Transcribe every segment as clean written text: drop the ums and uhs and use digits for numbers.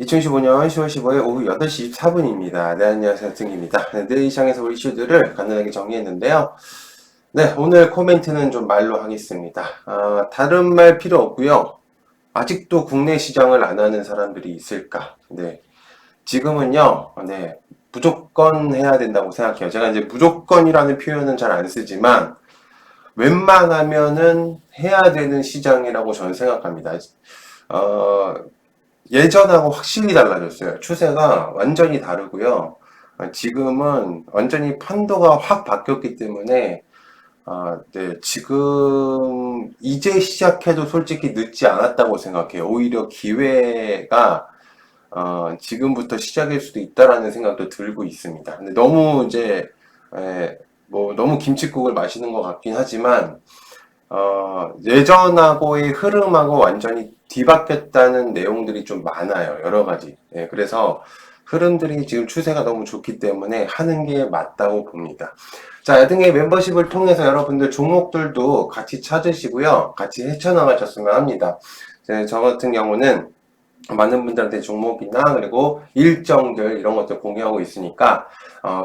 2015년 10월 15일 오후 8시 24분입니다. 네, 안녕하세요. 등입니다. 네, 내일 시장에서 우리 이슈들을 간단하게 정리했는데요. 네, 오늘 코멘트는 좀 말로 하겠습니다. 다른 말 필요 없고요. 아직도 국내 시장을 안 하는 사람들이 있을까? 네, 지금은요, 네, 무조건 해야 된다고 생각해요. 제가 이제 무조건이라는 표현은 잘 안 쓰지만, 웬만하면은 해야 되는 시장이라고 저는 생각합니다. 어, 예전하고 확실히 달라졌어요. 추세가 완전히 다르고요. 지금은 완전히 판도가 확 바뀌었기 때문에, 네, 지금 이제 시작해도 솔직히 늦지 않았다고 생각해요. 오히려 기회가 지금부터 시작일 수도 있다라는 생각도 들고 있습니다. 근데 너무 이제 뭐 너무 김칫국을 마시는 것 같긴 하지만 예전하고의 흐름하고 완전히 뒤바뀌었다는 내용들이 좀 많아요. 여러 가지. 예, 그래서 흐름들이 지금 추세가 너무 좋기 때문에 하는 게 맞다고 봅니다. 자, 등의 멤버십을 통해서 여러분들 종목들도 같이 찾으시고요. 같이 헤쳐나가셨으면 합니다. 저 같은 경우는 많은 분들한테 종목이나 그리고 일정들 이런 것들 공유하고 있으니까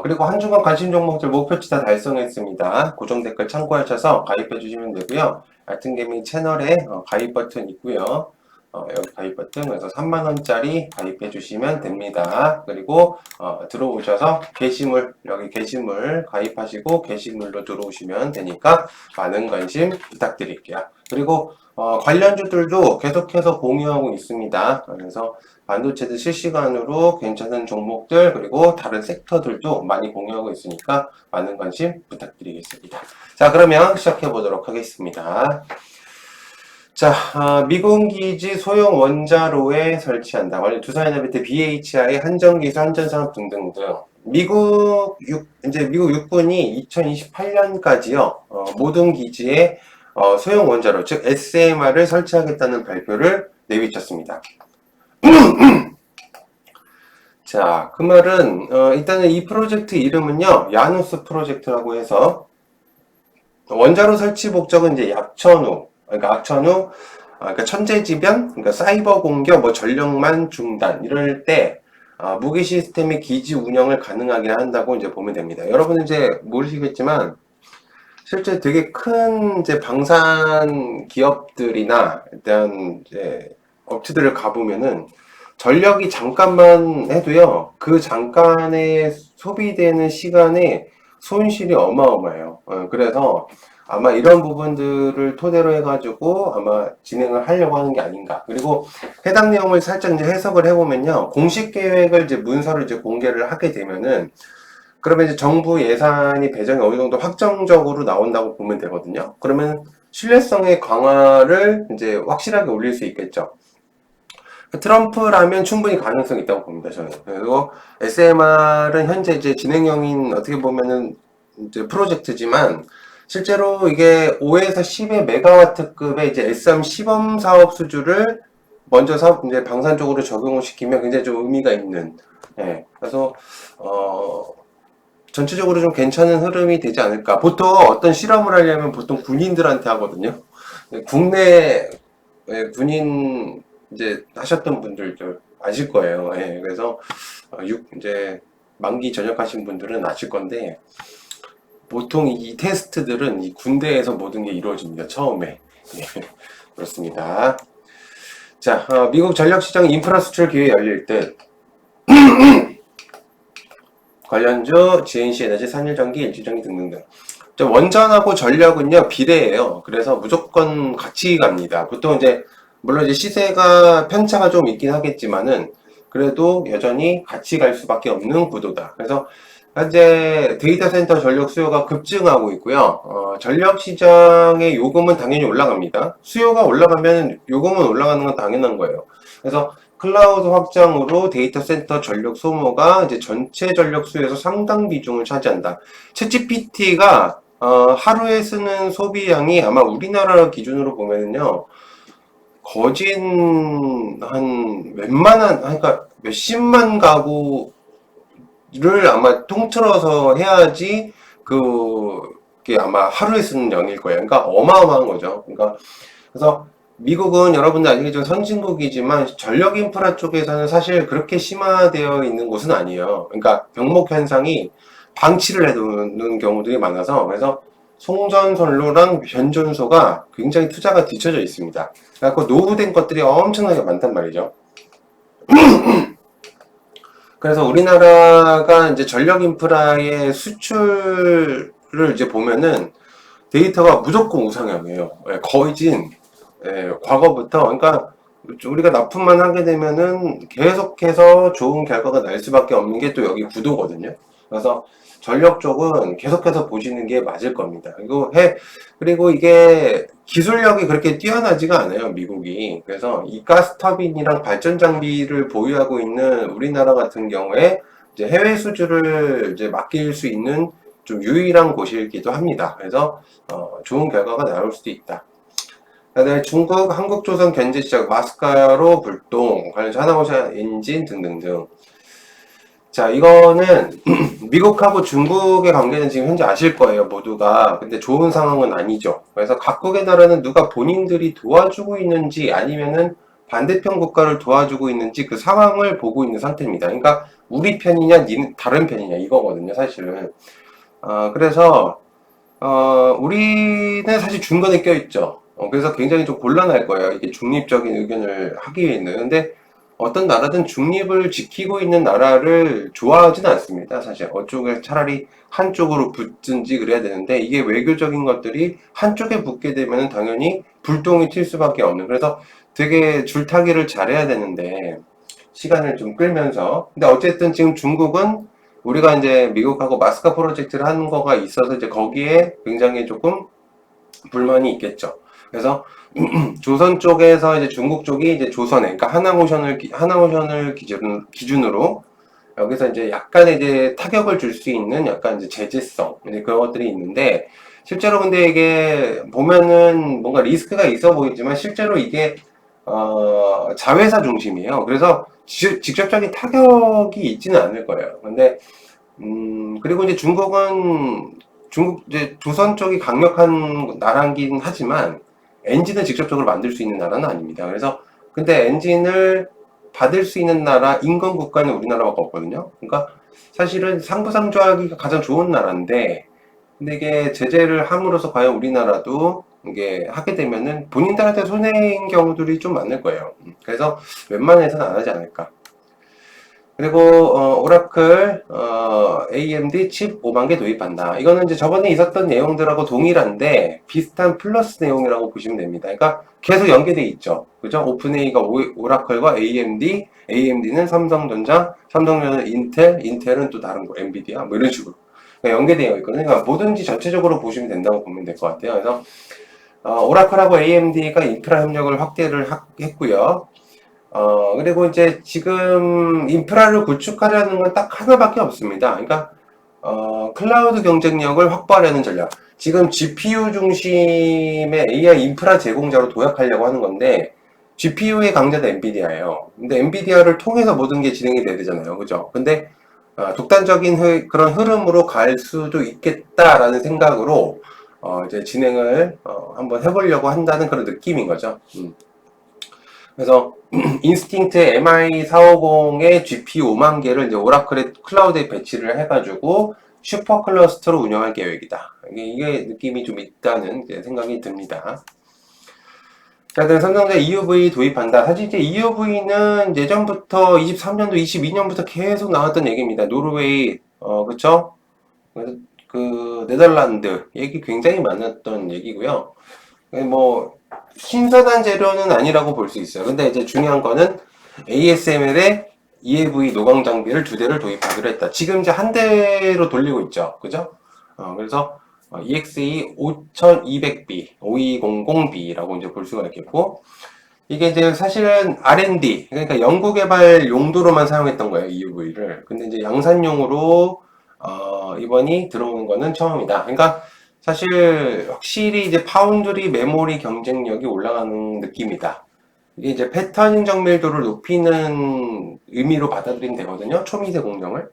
그리고 한 주간 관심 종목들 목표치 다 달성했습니다. 고정 댓글 참고하셔서 가입해 주시면 되고요. 알튼게임 채널에 가입 버튼 있고요. 여기 가입 버튼 그래서 3만원짜리 가입해 주시면 됩니다. 그리고 들어오셔서 게시물 여기 게시물 가입하시고 게시물로 들어오시면 되니까 많은 관심 부탁드릴게요. 그리고 관련주들도 계속해서 공유하고 있습니다. 그래서 반도체도 실시간으로 괜찮은 종목들 그리고 다른 섹터들도 많이 공유하고 있으니까 많은 관심 부탁드리겠습니다. 자, 그러면 시작해 보도록 하겠습니다. 자, 미공기지 소형 원자로에 설치한다. 관련 두산에너비트, BHI, 한전기술, 한전산업 등등등. 이제 미국 육군이 2028년까지요, 모든 기지에 소형 원자로, 즉 SMR을 설치하겠다는 발표를 내비쳤습니다. 자, 그 말은 일단은 이 프로젝트 이름은요, 야누스 프로젝트라고 해서 원자로 설치 목적은 이제 약천후, 그러니까 천재지변, 그러니까 사이버 공격, 뭐 전력만 중단 이럴 때 무기 시스템의 기지 운영을 가능하게 한다고 이제 보면 됩니다. 여러분은 이제 모르시겠지만 실제 되게 큰 이제 방산 기업들이나 일단 이제 업체들을 가보면은 전력이 잠깐만 해도요, 그 잠깐에 소비되는 시간에 손실이 어마어마해요. 그래서 아마 이런 부분들을 토대로 해가지고 아마 진행을 하려고 하는 게 아닌가. 그리고 해당 내용을 살짝 이제 해석을 해보면요, 공식 계획을 이제 문서를 이제 공개를 하게 되면은 그러면 이제 정부 예산이 배정이 어느 정도 확정적으로 나온다고 보면 되거든요. 그러면 신뢰성의 강화를 이제 확실하게 올릴 수 있겠죠. 트럼프라면 충분히 가능성이 있다고 봅니다, 저는. 그리고 SMR은 현재 이제 진행형인 어떻게 보면은 이제 프로젝트지만 실제로 이게 5에서 10의 메가와트급의 이제 S3 시범 사업 수주를 먼저 사업 이제 방산 쪽으로 적용을 시키면 굉장히 좀 의미가 있는. 예. 그래서 전체적으로 좀 괜찮은 흐름이 되지 않을까. 보통 어떤 실험을 하려면 보통 군인들한테 하거든요. 국내 군인 이제 하셨던 분들도 아실 거예요. 예, 그래서 이제 만기 전역하신 분들은 아실 건데 보통 이 테스트들은 이 군대에서 모든 게 이루어집니다. 처음에. 예, 그렇습니다. 자, 미국 전력시장 인프라 수출 기회 열릴 듯. 관련주, GNC 에너지, 산일전기, 일주전기 등등등. 원전하고 전력은요, 비례해요. 그래서 무조건 같이 갑니다. 보통 이제, 물론 이제 시세가 편차가 좀 있긴 하겠지만은, 그래도 여전히 같이 갈 수밖에 없는 구도다. 그래서, 현재 데이터 센터 전력 수요가 급증하고 있고요. 전력 시장의 요금은 당연히 올라갑니다. 수요가 올라가면 요금은 올라가는 건 당연한 거예요. 그래서 클라우드 확장으로 데이터 센터 전력 소모가 이제 전체 전력 수요에서 상당 비중을 차지한다. 챗GPT가 하루에 쓰는 소비량이 아마 우리나라 기준으로 보면은요, 거진 한 그러니까 몇십만 가구를 아마 통틀어서 해야지 그게 아마 하루에 쓰는 양일 거예요. 그러니까 어마어마한 거죠. 그러니까 그래서 미국은 여러분들 아시겠지만 선진국이지만 전력 인프라 쪽에서는 사실 그렇게 심화되어 있는 곳은 아니에요. 그러니까 병목 현상이 방치를 해두는 경우들이 많아서 그래서 송전선로랑 변전소가 굉장히 투자가 뒤쳐져 있습니다. 그래서 노후된 것들이 엄청나게 많단 말이죠. 그래서 우리나라가 이제 전력 인프라의 수출을 이제 보면은 데이터가 무조건 우상향이에요. 예, 거진 과거부터 그러니까 우리가 납품만 하게 되면은 계속해서 좋은 결과가 날 수밖에 없는 게 또 여기 구도거든요. 그래서 전력 쪽은 계속해서 보시는 게 맞을 겁니다. 그리고 이게 기술력이 그렇게 뛰어나지가 않아요, 미국이. 그래서 이 가스터빈이랑 발전 장비를 보유하고 있는 우리나라 같은 경우에 이제 해외 수주를 이제 맡길 수 있는 좀 유일한 곳이기도 합니다. 그래서 좋은 결과가 나올 수도 있다. 그다음에 중국, 한국, 조선 견제 시작, 마스카로 불똥, 관련해서 하나오션 엔진 등등등. 자, 이거는 미국하고 중국의 관계는 지금 현재 아실 거예요, 모두가. 근데 좋은 상황은 아니죠. 그래서 각국의 나라는 누가 본인들이 도와주고 있는지 아니면은 반대편 국가를 도와주고 있는지 그 상황을 보고 있는 상태입니다. 그러니까 우리 편이냐, 니는 다른 편이냐 이거거든요, 사실은. 그래서 우리는 사실 중간에 껴있죠. 그래서 굉장히 좀 곤란할 거예요. 이게 중립적인 의견을 하기 위해는. 근데 어떤 나라든 중립을 지키고 있는 나라를 좋아하지는 않습니다. 사실 어쪽에 차라리 한쪽으로 붙든지 그래야 되는데 이게 외교적인 것들이 한쪽에 붙게 되면 당연히 불똥이 튈 수밖에 없는. 그래서 되게 줄타기를 잘해야 되는데 시간을 좀 끌면서. 근데 어쨌든 지금 중국은 우리가 이제 미국하고 마스카 프로젝트를 하는 거가 있어서 이제 거기에 굉장히 조금 불만이 있겠죠. 그래서 조선 쪽에서 이제 중국 쪽이 이제 조선에, 그러니까 하나오션을 기준으로 여기서 이제 약간의 이제 타격을 줄 수 있는 약간 이제 제재성 이제 그런 것들이 있는데 실제로 근데 이게 보면은 뭔가 리스크가 있어 보이지만 실제로 이게 자회사 중심이에요. 그래서 직접적인 타격이 있지는 않을 거예요. 근데 그리고 이제 중국 이제 조선 쪽이 강력한 나라긴 하지만 엔진을 직접적으로 만들 수 있는 나라는 아닙니다. 그래서 근데 엔진을 받을 수 있는 나라 인권 국가는 우리나라밖에 없거든요. 그러니까 사실은 상부상조하기가 가장 좋은 나라인데 근데 이게 제재를 함으로써 과연 우리나라도 이게 하게 되면은 본인들한테 손해인 경우들이 좀 많을 거예요. 그래서 웬만해서는 안 하지 않을까. 그리고 오라클 AMD 칩 5만 개 도입한다. 이거는 이제 저번에 있었던 내용들하고 동일한데 비슷한 플러스 내용이라고 보시면 됩니다. 그러니까 계속 연계돼 있죠. 그죠? 오픈AI가 오라클과 AMD, AMD는 삼성전자, 삼성전자는 인텔, 인텔은 또 다른 거, 엔비디아 뭐 이런 식으로 그러니까 연계되어 있거든요. 그러니까 뭐든지 전체적으로 보시면 된다고 보면 될 것 같아요. 그래서 오라클하고 AMD가 인프라 협력을 확대를 했고요. 그리고 이제 지금 인프라를 구축하려는 건 딱 하나밖에 없습니다. 그러니까, 클라우드 경쟁력을 확보하려는 전략. 지금 GPU 중심의 AI 인프라 제공자로 도약하려고 하는 건데, GPU의 강자는 엔비디아예요. 근데 엔비디아를 통해서 모든 게 진행이 돼야 되잖아요. 그죠? 근데, 독단적인 그런 흐름으로 갈 수도 있겠다라는 생각으로, 이제 진행을, 한번 해보려고 한다는 그런 느낌인 거죠. 그래서 인스팅트 MI450의 GPU 5만 개를 이제 오라클의 클라우드에 배치를 해가지고 슈퍼 클러스터로 운영할 계획이다. 이게 느낌이 좀 있다는 생각이 듭니다. 자, 삼성전자 EUV 도입한다. 사실 이제 EUV는 예전부터 23년도, 22년부터 계속 나왔던 얘기입니다. 노르웨이, 그쵸? 그 네덜란드 얘기 굉장히 많았던 얘기고요. 뭐 신선한 재료는 아니라고 볼 수 있어요. 근데 이제 중요한 거는 ASML에 EAV 노광 장비를 2대를 도입하기로 했다. 지금 이제 한 대로 돌리고 있죠. 그죠? 그래서 EXE 5200B, 5200B라고 이제 볼 수가 있겠고, 이게 이제 사실은 R&D, 그러니까 연구개발 용도로만 사용했던 거예요, EUV를. 근데 이제 양산용으로, 이번이 들어오는 거는 처음이다. 그러니까 사실 확실히 이제 파운드리 메모리 경쟁력이 올라가는 느낌이다. 이게 이제 패턴 정밀도를 높이는 의미로 받아들이면 되거든요. 초미세 공정을.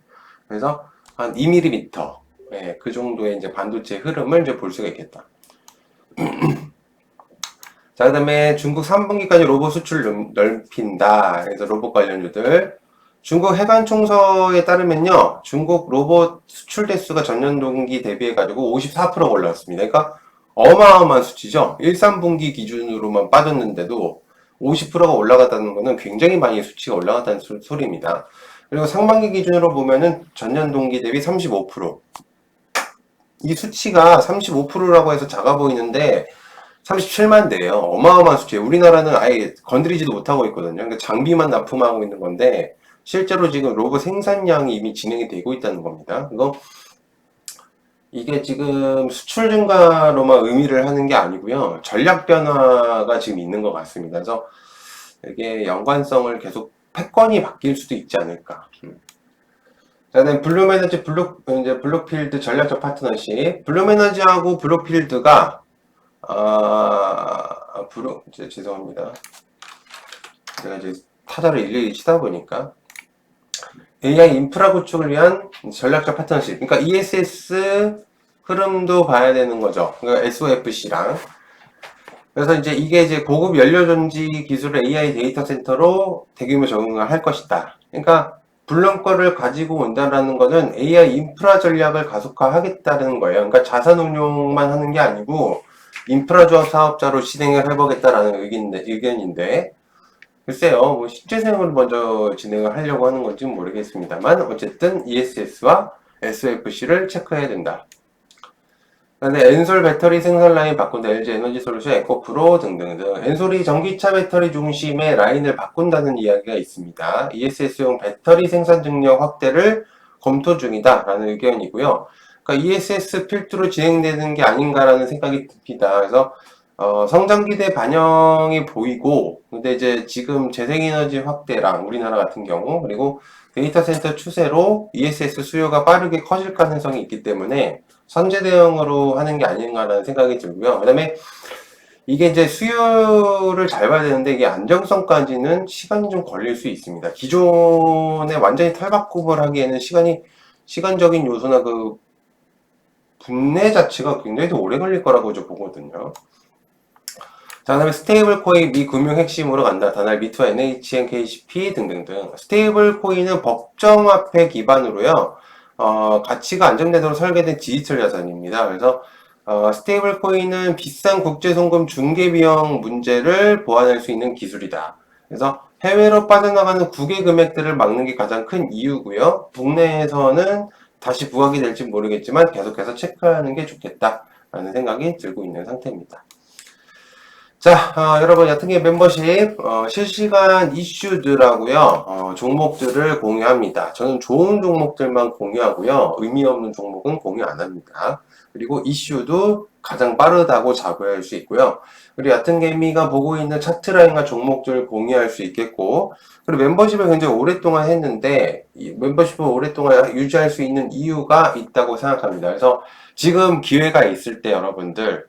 그래서 한 2mm, 그 정도의 이제 반도체 흐름을 이제 볼 수가 있겠다. 자, 그 다음에 중국 3분기까지 로봇 수출 넓힌다. 그래서 로봇 관련주들. 중국 해관 총서에 따르면요, 중국 로봇 수출 대수가 전년 동기 대비해가지고 54%가 올라왔습니다. 그러니까 어마어마한 수치죠. 1, 3분기 기준으로만 빠졌는데도 50%가 올라갔다는 것은 굉장히 많이 수치가 올라갔다는 소리입니다. 그리고 상반기 기준으로 보면은 전년 동기 대비 35%. 이 수치가 35%라고 해서 작아 보이는데 37만 대예요. 어마어마한 수치예요. 우리나라는 아예 건드리지도 못하고 있거든요. 그러니까 장비만 납품하고 있는 건데 실제로 지금 로봇 생산량이 이미 진행이 되고 있다는 겁니다. 이게 지금 수출 증가로만 의미를 하는 게 아니고요. 전략 변화가 지금 있는 것 같습니다. 그래서 이게 연관성을 계속 패권이 바뀔 수도 있지 않을까. 자, 그다음 블루에너지 이제 블루필드 전략적 파트너십. 블루에너지하고 블루필드가 죄송합니다. 제가 이제 타자를 일일이 치다 보니까 AI 인프라 구축을 위한 전략적 파트너십. 그러니까 ESS 흐름도 봐야 되는 거죠. 그러니까 SOFC랑. 그래서 이게 고급 연료 전지 기술을 AI 데이터 센터로 대규모 적용을 할 것이다. 그러니까 블룸 거를 가지고 온다라는 거는 AI 인프라 전략을 가속화하겠다는 거예요. 그러니까 자산 운용만 하는 게 아니고 인프라 조합 사업자로 진행을 해보겠다라는 의견인데 글쎄요, 뭐 실제생으로 먼저 진행을 하려고 하는 건지는 모르겠습니다만 어쨌든 ESS와 SOFC를 체크해야 된다. 그다음에 엔솔 배터리 생산 라인 바꾼다. LG 에너지 솔루션, 에코프로 등등등. 엔솔이 전기차 배터리 중심의 라인을 바꾼다는 이야기가 있습니다. ESS용 배터리 생산 능력 확대를 검토 중이다라는 의견이고요. 그러니까 ESS 필두로 진행되는 게 아닌가라는 생각이 듭니다. 그래서 성장 기대 반영이 보이고, 근데 이제 지금 재생에너지 확대랑 우리나라 같은 경우, 그리고 데이터 센터 추세로 ESS 수요가 빠르게 커질 가능성이 있기 때문에 선제 대응으로 하는 게 아닌가라는 생각이 들고요. 그 다음에 이게 이제 수요를 잘 봐야 되는데 이게 안정성까지는 시간이 좀 걸릴 수 있습니다. 기존에 완전히 탈바꿈을 하기에는 시간적인 요소나 그 분내 자체가 굉장히 더 오래 걸릴 거라고 저 보거든요. 자, 그 다음에 스테이블 코인 미 금융 핵심으로 간다. 다날 미투 NHN KCP 등등등. 스테이블 코인은 법정화폐 기반으로요. 가치가 안정되도록 설계된 디지털 자산입니다. 그래서 스테이블 코인은 비싼 국제송금 중개 비용 문제를 보완할 수 있는 기술이다. 그래서 해외로 빠져나가는 국외 금액들을 막는 게 가장 큰 이유고요. 국내에서는 다시 부각이 될지 모르겠지만 계속해서 체크하는 게 좋겠다라는 생각이 들고 있는 상태입니다. 자, 여러분, 여튼게 멤버십, 실시간 이슈들하고요, 종목들을 공유합니다. 저는 좋은 종목들만 공유하고요, 의미 없는 종목은 공유 안 합니다. 그리고 이슈도 가장 빠르다고 자부할 수 있고요. 그리고 여튼개미가 보고 있는 차트라인과 종목들을 공유할 수 있겠고, 그리고 멤버십을 굉장히 오랫동안 했는데, 이 멤버십을 오랫동안 유지할 수 있는 이유가 있다고 생각합니다. 그래서 지금 기회가 있을 때 여러분들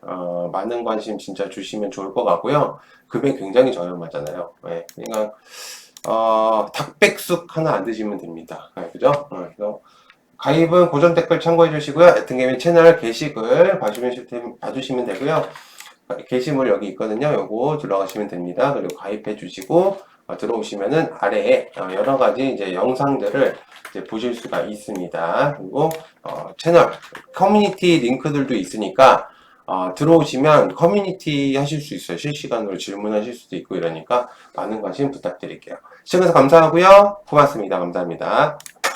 많은 관심 진짜 주시면 좋을 것 같고요. 금액 굉장히 저렴하잖아요. 네, 그러니까 닭백숙 하나 안 드시면 됩니다. 네, 그죠? 그래서 가입은 고정 댓글 참고해 주시고요. 애튼게임 채널 게시글 봐주시면 되고요. 게시물 여기 있거든요. 요거 들어가시면 됩니다. 그리고 가입해 주시고 들어오시면은 아래에 여러 가지 이제 영상들을 이제 보실 수가 있습니다. 그리고 채널 커뮤니티 링크들도 있으니까 들어오시면 커뮤니티 하실 수 있어요. 실시간으로 질문하실 수도 있고 이러니까 많은 관심 부탁드릴게요. 시청해주셔서 감사하고요. 고맙습니다. 감사합니다.